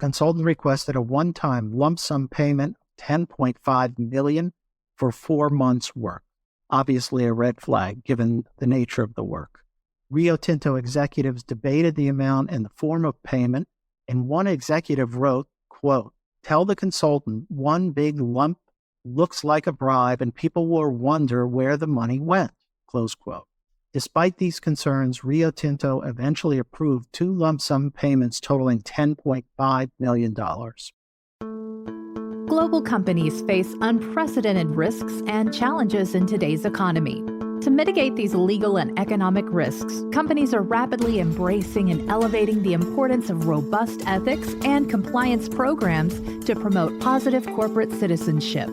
consultant requested a one-time lump sum payment of $10.5 million for 4 months' work. Obviously a red flag given the nature of the work. Rio Tinto executives debated the amount and the form of payment, and one executive wrote, quote, "Tell the consultant one big lump looks like a bribe and people will wonder where the money went," close quote. Despite these concerns, Rio Tinto eventually approved 2 lump sum payments totaling $10.5 million. Global companies face unprecedented risks and challenges in today's economy. To mitigate these legal and economic risks, companies are rapidly embracing and elevating the importance of robust ethics and compliance programs to promote positive corporate citizenship.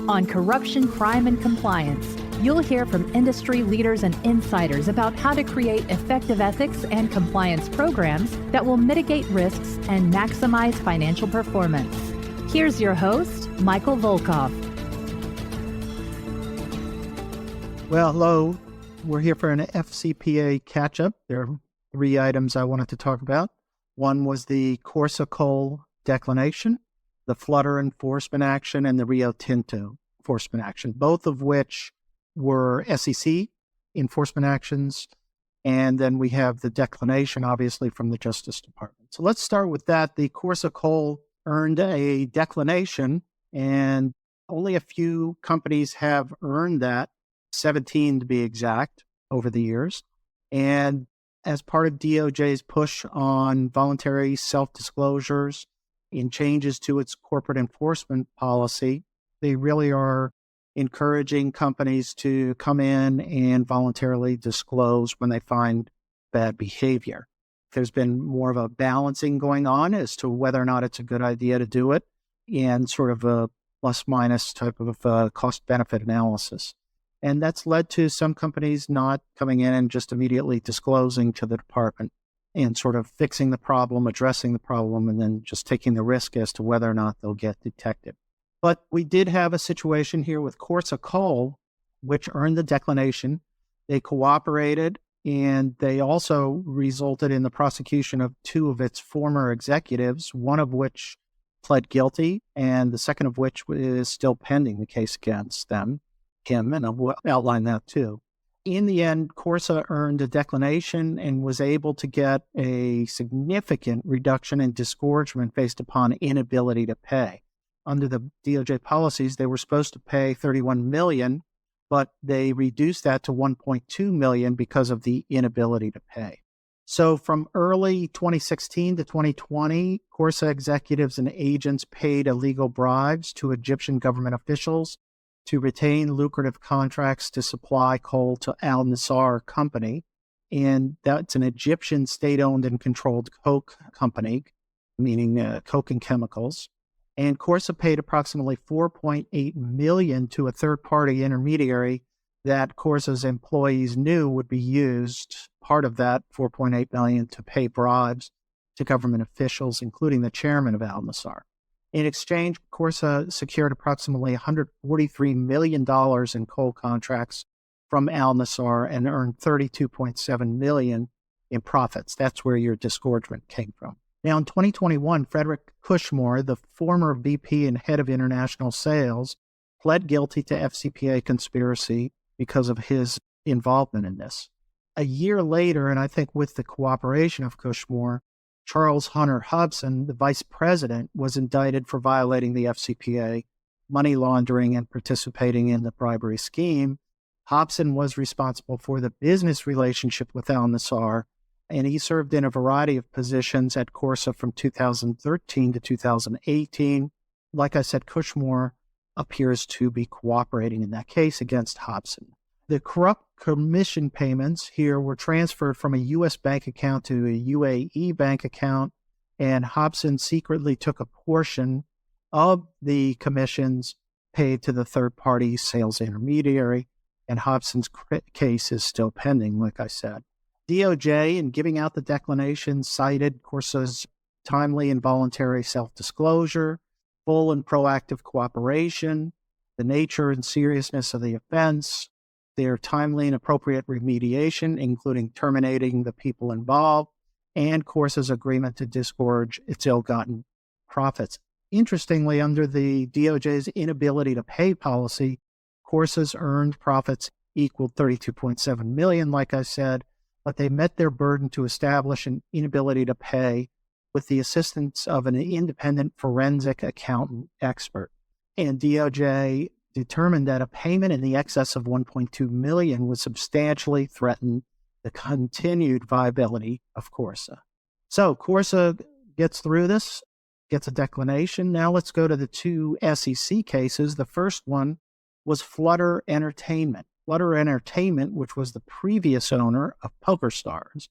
On corruption, crime, and compliance, you'll hear from industry leaders and insiders about how to create effective ethics and compliance programs that will mitigate risks and maximize financial performance. Here's your host, Michael Volkov. Well, hello. We're here for an FCPA catch-up. There are 3 items I wanted to talk about. One was the Corsa Coal declination, the Flutter enforcement action, and the Rio Tinto enforcement action, both of which were SEC enforcement actions. And then we have the declination, obviously, from the Justice Department. So let's start with that. The Corsa Coal earned a declination, and only a few companies have earned that, 17 to be exact, over the years. And as part of DOJ's push on voluntary self-disclosures in changes to its corporate enforcement policy, they really are encouraging companies to come in and voluntarily disclose when they find bad behavior. There's been more of a balancing going on as to whether or not it's a good idea to do it, and sort of a plus-minus type of cost-benefit analysis. And that's led to some companies not coming in and just immediately disclosing to the department and sort of fixing the problem, addressing the problem, and then just taking the risk as to whether or not they'll get detected. But we did have a situation here with Corsa Coal, which earned the declination. They cooperated, and they also resulted in the prosecution of 2 of its former executives, one of which pled guilty, and the second of which is still pending the case against him, and I'll outline that too. In the end, Corsa earned a declination and was able to get a significant reduction in disgorgement based upon inability to pay. Under the DOJ policies, they were supposed to pay $31 million, but they reduced that to $1.2 million because of the inability to pay. So from early 2016 to 2020, Corsa executives and agents paid illegal bribes to Egyptian government officials to retain lucrative contracts to supply coal to Al Nassar Company. And that's an Egyptian state-owned and controlled coke company, meaning coke and chemicals. And Corsa paid approximately $4.8 million to a third-party intermediary that Corsa's employees knew would be used, part of that $4.8 million, to pay bribes to government officials, including the chairman of Al Nassar. In exchange, Corsa secured approximately $143 million in coal contracts from Al Nassar and earned $32.7 million in profits. That's where your disgorgement came from. Now, in 2021, Frederick Cushmore, the former VP and head of international sales, pled guilty to FCPA conspiracy because of his involvement in this. A year later, and I think with the cooperation of Cushmore, Charles Hunter Hobson, the vice president, was indicted for violating the FCPA, money laundering, and participating in the bribery scheme. Hobson was responsible for the business relationship with Al Nassar, and he served in a variety of positions at Corsa from 2013 to 2018. Like I said, Cushmore appears to be cooperating in that case against Hobson. The corrupt commission payments here were transferred from a U.S. bank account to a UAE bank account, and Hobson secretly took a portion of the commissions paid to the third-party sales intermediary, and Hobson's case is still pending, like I said. DOJ, in giving out the declination, cited Corsa's timely and voluntary self-disclosure, full and proactive cooperation, the nature and seriousness of the offense, their timely and appropriate remediation, including terminating the people involved, and Corsa's agreement to disgorge its ill-gotten profits. Interestingly, under the DOJ's inability to pay policy, Corsa's earned profits equaled $32.7 million, like I said, but they met their burden to establish an inability to pay with the assistance of an independent forensic accountant expert. And DOJ determined that a payment in the excess of $1.2 million would substantially threaten the continued viability of Corsa. So Corsa gets through this, gets a declination. Now let's go to the two SEC cases. The first one was Flutter Entertainment. Flutter Entertainment, which was the previous owner of PokerStars,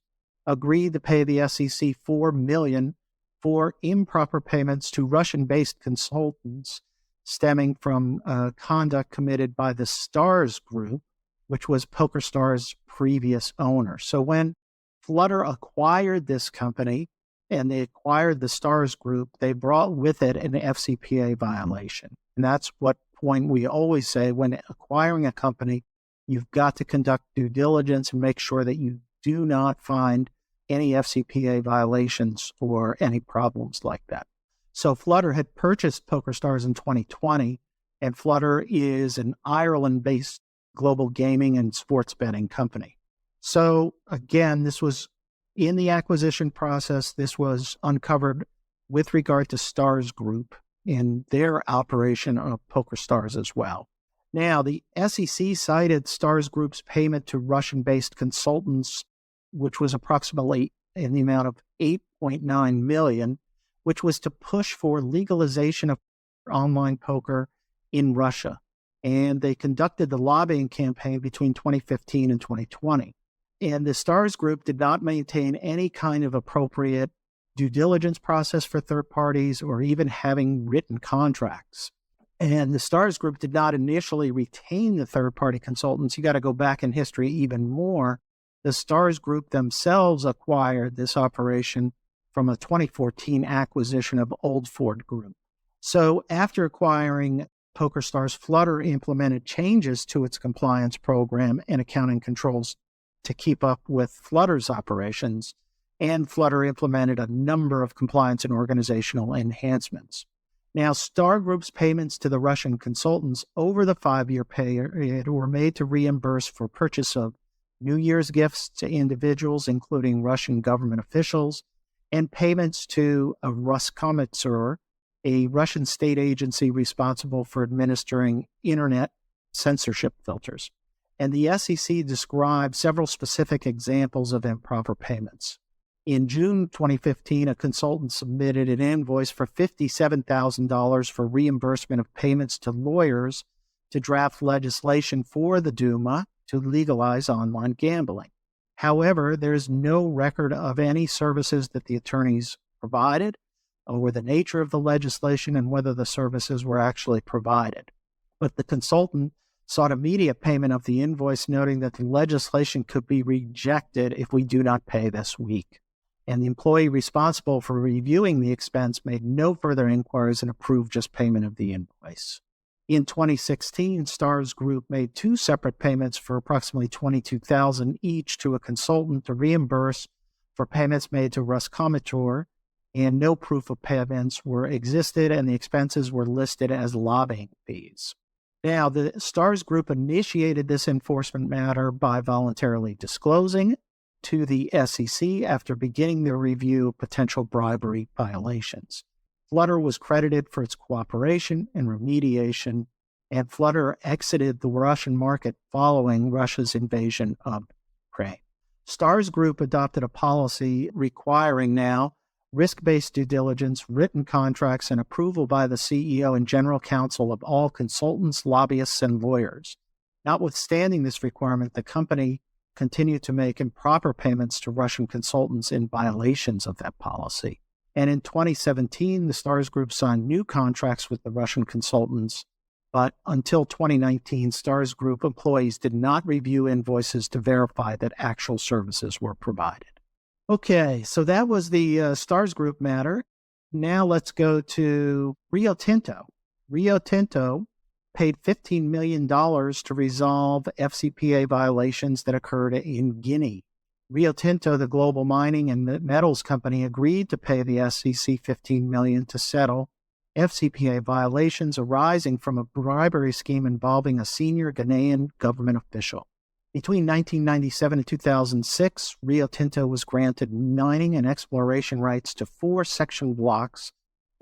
agreed to pay the SEC $4 million for improper payments to Russian-based consultants stemming from conduct committed by the Stars Group, which was PokerStars' previous owner. So when Flutter acquired this company and they acquired the Stars Group, they brought with it an FCPA violation. And that's what point we always say when acquiring a company, you've got to conduct due diligence and make sure that you do not find any FCPA violations or any problems like that. So Flutter had purchased PokerStars in 2020, and Flutter is an Ireland-based global gaming and sports betting company. So again, this was in the acquisition process. This was uncovered with regard to Stars Group in their operation of PokerStars as well. Now, the SEC cited Stars Group's payment to Russian-based consultants, which was approximately in the amount of $8.9 million, which was to push for legalization of online poker in Russia. And they conducted the lobbying campaign between 2015 and 2020. And the Stars Group did not maintain any kind of appropriate due diligence process for third parties or even having written contracts. And the Stars Group did not initially retain the third-party consultants. You got to go back in history even more. The Stars Group themselves acquired this operation from a 2014 acquisition of Old Ford Group. So after acquiring PokerStars, Flutter implemented changes to its compliance program and accounting controls to keep up with Flutter's operations, and Flutter implemented a number of compliance and organizational enhancements. Now, Star Group's payments to the Russian consultants over the 5-year period were made to reimburse for purchase of New Year's gifts to individuals, including Russian government officials, and payments to a Roskomitzur, a Russian state agency responsible for administering internet censorship filters. And the SEC described several specific examples of improper payments. In June 2015, a consultant submitted an invoice for $57,000 for reimbursement of payments to lawyers to draft legislation for the Duma to legalize online gambling. However, there is no record of any services that the attorneys provided or the nature of the legislation and whether the services were actually provided. But the consultant sought immediate payment of the invoice, noting that the legislation could be rejected if we do not pay this week. And the employee responsible for reviewing the expense made no further inquiries and approved just payment of the invoice. In 2016, Stars Group made 2 separate payments for approximately $22,000 each to a consultant to reimburse for payments made to Roskomitzur, and no proof of payments were existed, and the expenses were listed as lobbying fees. Now, the Stars Group initiated this enforcement matter by voluntarily disclosing to the SEC after beginning their review of potential bribery violations. Flutter was credited for its cooperation and remediation, and Flutter exited the Russian market following Russia's invasion of Ukraine. Stars Group adopted a policy requiring now risk-based due diligence, written contracts, and approval by the CEO and general counsel of all consultants, lobbyists, and lawyers. Notwithstanding this requirement, the company continued to make improper payments to Russian consultants in violations of that policy. And in 2017, the Stars Group signed new contracts with the Russian consultants, but until 2019, Stars Group employees did not review invoices to verify that actual services were provided. Okay, so that was the Stars Group matter. Now let's go to Rio Tinto. Rio Tinto paid $15 million to resolve FCPA violations that occurred in Guinea. Rio Tinto, the global mining and metals company, agreed to pay the SEC $15 million to settle FCPA violations arising from a bribery scheme involving a senior Ghanaian government official. Between 1997 and 2006, Rio Tinto was granted mining and exploration rights to 4 section blocks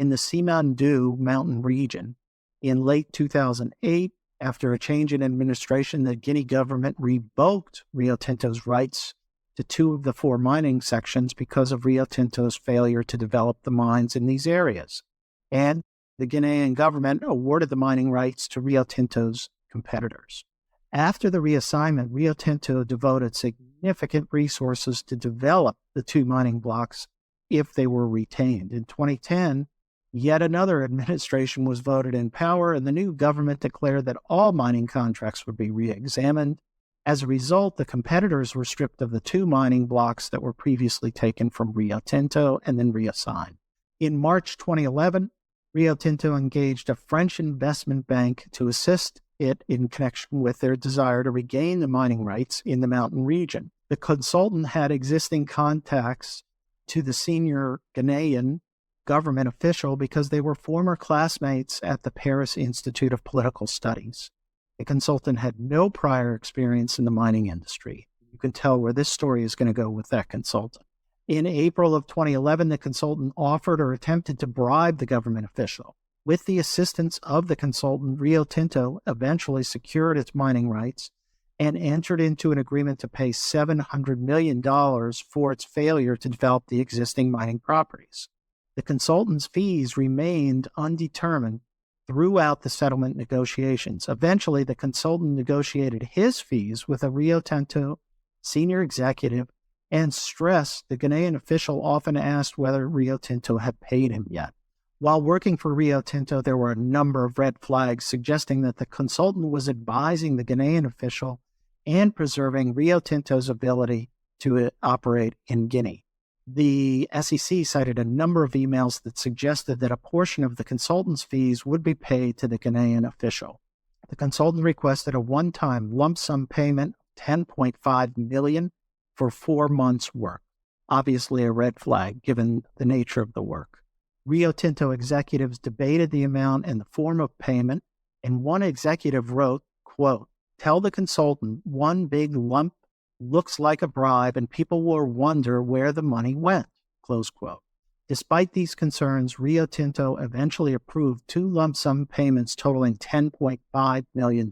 in the Simandou mountain region. In late 2008, after a change in administration, the Guinea government revoked Rio Tinto's rights to 2 of the 4 mining sections because of Rio Tinto's failure to develop the mines in these areas. And the Ghanaian government awarded the mining rights to Rio Tinto's competitors. After the reassignment, Rio Tinto devoted significant resources to develop the 2 mining blocks if they were retained. In 2010, yet another administration was voted in power, and the new government declared that all mining contracts would be re-examined. As a result, the competitors were stripped of the 2 mining blocks that were previously taken from Rio Tinto and then reassigned. In March 2011, Rio Tinto engaged a French investment bank to assist it in connection with their desire to regain the mining rights in the mountain region. The consultant had existing contacts to the senior Ghanaian government official because they were former classmates at the Paris Institute of Political Studies. The consultant had no prior experience in the mining industry. You can tell where this story is going to go with that consultant. In April of 2011, the consultant offered or attempted to bribe the government official. With the assistance of the consultant, Rio Tinto eventually secured its mining rights and entered into an agreement to pay $700 million for its failure to develop the existing mining properties. The consultant's fees remained undetermined throughout the settlement negotiations. Eventually, the consultant negotiated his fees with a Rio Tinto senior executive and stressed the Ghanaian official often asked whether Rio Tinto had paid him yet. While working for Rio Tinto, there were a number of red flags suggesting that the consultant was advising the Ghanaian official and preserving Rio Tinto's ability to operate in Guinea. The SEC cited a number of emails that suggested that a portion of the consultant's fees would be paid to the Ghanaian official. The consultant requested a one-time lump sum payment of $10.5 million for 4 months' work. Obviously a red flag given the nature of the work. Rio Tinto executives debated the amount and the form of payment, and one executive wrote, quote, "Tell the consultant one big lump looks like a bribe and people will wonder where the money went," close quote. Despite these concerns, Rio Tinto eventually approved 2 lump sum payments totaling $10.5 million.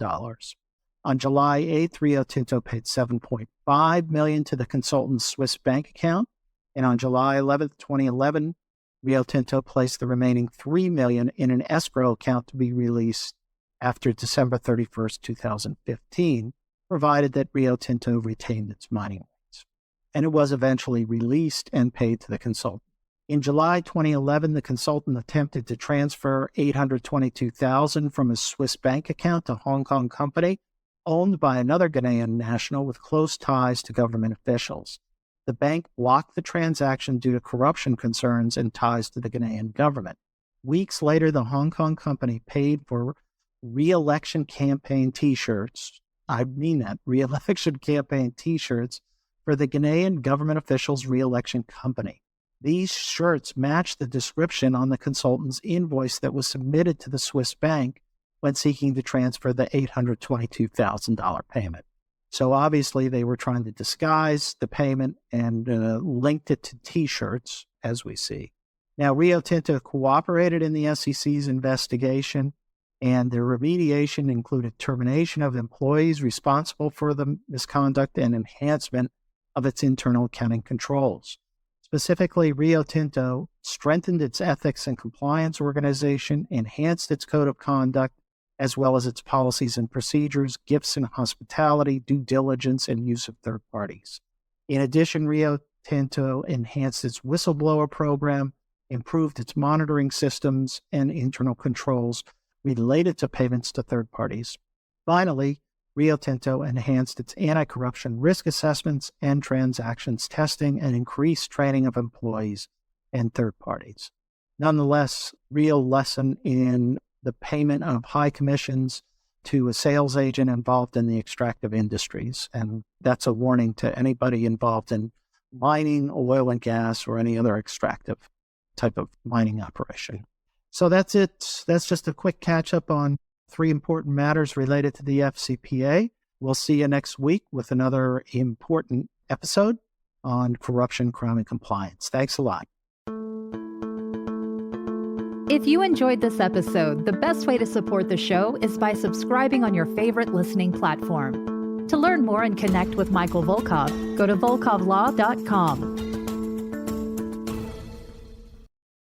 On July 8th, Rio Tinto paid $7.5 million to the consultant's Swiss bank account, and on July 11th, 2011, Rio Tinto placed the remaining $3 million in an escrow account to be released after December 31st, 2015, provided that Rio Tinto retained its mining rights. And it was eventually released and paid to the consultant. In July 2011, the consultant attempted to transfer $822,000 from his Swiss bank account to a Hong Kong company owned by another Ghanaian national with close ties to government officials. The bank blocked the transaction due to corruption concerns and ties to the Ghanaian government. Weeks later, the Hong Kong company paid for re-election campaign T-shirts. I mean that, re-election campaign T-shirts for the Ghanaian government officials' re-election company. These shirts matched the description on the consultant's invoice that was submitted to the Swiss bank when seeking to transfer the $822,000 payment. So obviously they were trying to disguise the payment and linked it to T-shirts, as we see. Now, Rio Tinto cooperated in the SEC's investigation, and their remediation included termination of employees responsible for the misconduct and enhancement of its internal accounting controls. Specifically, Rio Tinto strengthened its ethics and compliance organization, enhanced its code of conduct, as well as its policies and procedures, gifts and hospitality, due diligence, and use of third parties. In addition, Rio Tinto enhanced its whistleblower program, improved its monitoring systems and internal controls related to payments to third parties. Finally, Rio Tinto enhanced its anti-corruption risk assessments and transactions testing and increased training of employees and third parties. Nonetheless, real lesson in the payment of high commissions to a sales agent involved in the extractive industries. And that's a warning to anybody involved in mining, oil and gas, or any other extractive type of mining operation. So that's it. That's just a quick catch up on 3 important matters related to the FCPA. We'll see you next week with another important episode on corruption, crime, and compliance. Thanks a lot. If you enjoyed this episode, the best way to support the show is by subscribing on your favorite listening platform. To learn more and connect with Michael Volkov, go to volkovlaw.com.